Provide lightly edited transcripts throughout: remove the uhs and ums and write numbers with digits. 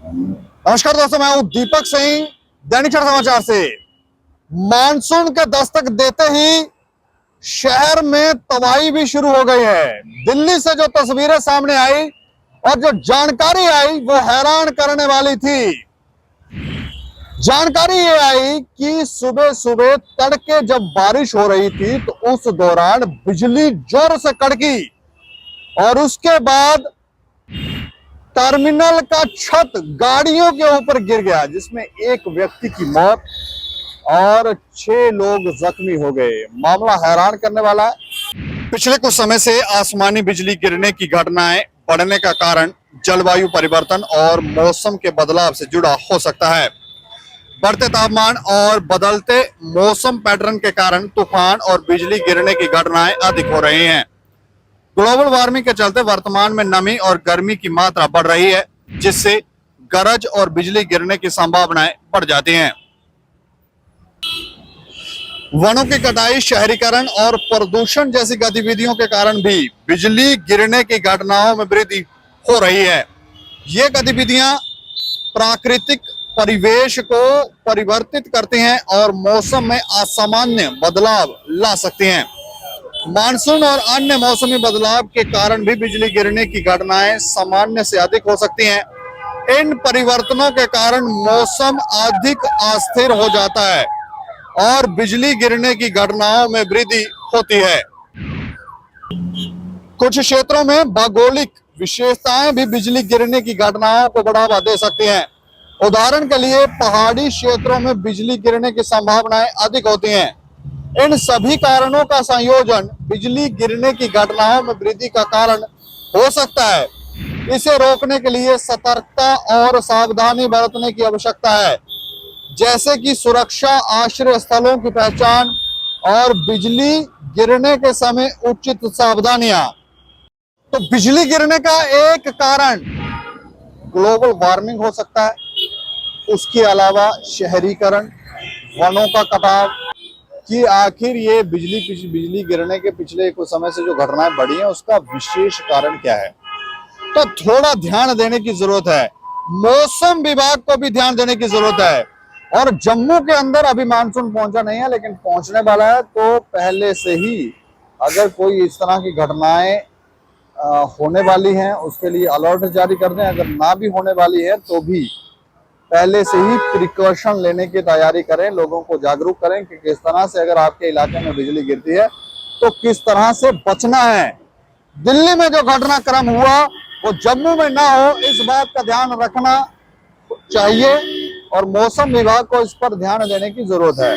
नमस्कार दोस्तों, मैं हूं दीपक सिंह, दैनिक समाचार से। मानसून के दस्तक देते ही शहर में तबाही भी शुरू हो गई है। दिल्ली से जो तस्वीरें सामने आई और जो जानकारी आई वो हैरान करने वाली थी। जानकारी ये आई कि सुबह सुबह तड़के जब बारिश हो रही थी तो उस दौरान बिजली जोर से कड़की और उसके बाद टर्मिनल का छत गाड़ियों के ऊपर गिर गया, जिसमें एक व्यक्ति की मौत और 6 लोग जख्मी हो गए। मामला हैरान करने वाला है। पिछले कुछ समय से आसमानी बिजली गिरने की घटनाएं बढ़ने का कारण जलवायु परिवर्तन और मौसम के बदलाव से जुड़ा हो सकता है। बढ़ते तापमान और बदलते मौसम पैटर्न के कारण तूफान और बिजली गिरने की घटनाएं अधिक हो रही हैं। ग्लोबल वार्मिंग के चलते वर्तमान में नमी और गर्मी की मात्रा बढ़ रही है, जिससे गरज और बिजली गिरने की संभावनाएं बढ़ जाती हैं। वनों की कटाई, शहरीकरण और प्रदूषण जैसी गतिविधियों के कारण भी बिजली गिरने की घटनाओं में वृद्धि हो रही है। ये गतिविधियां प्राकृतिक परिवेश को परिवर्तित करती हैं और मौसम में असामान्य बदलाव ला सकती हैं। मानसून और अन्य मौसमी बदलाव के कारण भी बिजली गिरने की घटनाएं सामान्य से अधिक हो सकती हैं। इन परिवर्तनों के कारण मौसम अधिक अस्थिर हो जाता है और बिजली गिरने की घटनाओं में वृद्धि होती है। कुछ क्षेत्रों में भौगोलिक विशेषताएं भी बिजली गिरने की घटनाओं को बढ़ावा दे सकती हैं। उदाहरण के लिए पहाड़ी क्षेत्रों में बिजली गिरने की संभावनाएं अधिक होती हैं। इन सभी कारणों का संयोजन बिजली गिरने की घटनाओं में वृद्धि का कारण हो सकता है। इसे रोकने के लिए सतर्कता और सावधानी बरतने की आवश्यकता है, जैसे कि सुरक्षा, आश्रय स्थलों की पहचान और बिजली गिरने के समय उचित सावधानियां। तो बिजली गिरने का एक कारण ग्लोबल वार्मिंग हो सकता है। उसके अलावा शहरीकरण, वनों का कटाव कि आखिर ये बिजली गिरने के पिछले कुछ समय से जो घटनाएं बढ़ी हैं उसका विशेष कारण क्या है, तो थोड़ा ध्यान देने की जरूरत है। मौसम विभाग को भी ध्यान देने की जरूरत है। और जम्मू के अंदर अभी मानसून पहुंचा नहीं है, लेकिन पहुंचने वाला है। तो पहले से ही अगर कोई इस तरह की घटनाएं होने वाली हैं उसके लिए अलर्ट जारी कर दें। अगर ना भी होने वाली है तो भी पहले से ही प्रिकॉशन लेने की तैयारी करें, लोगों को जागरूक करें कि किस तरह से अगर आपके इलाके में बिजली गिरती है तो किस तरह से बचना है। दिल्ली में जो घटनाक्रम हुआ वो जम्मू में ना हो, इस बात का ध्यान रखना चाहिए और मौसम विभाग को इस पर ध्यान देने की जरूरत है।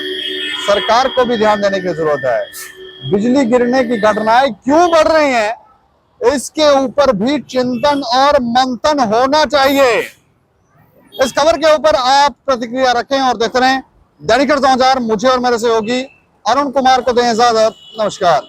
सरकार को भी ध्यान देने की जरूरत है। बिजली गिरने की घटनाएं क्यों बढ़ रही हैं, इसके ऊपर भी चिंतन और मंथन होना चाहिए। इस खबर के ऊपर आप प्रतिक्रिया रखें और देखते रहें दैनिक समाचार। मुझे और मेरे सहयोगी अरुण कुमार को दें इजाजत। नमस्कार।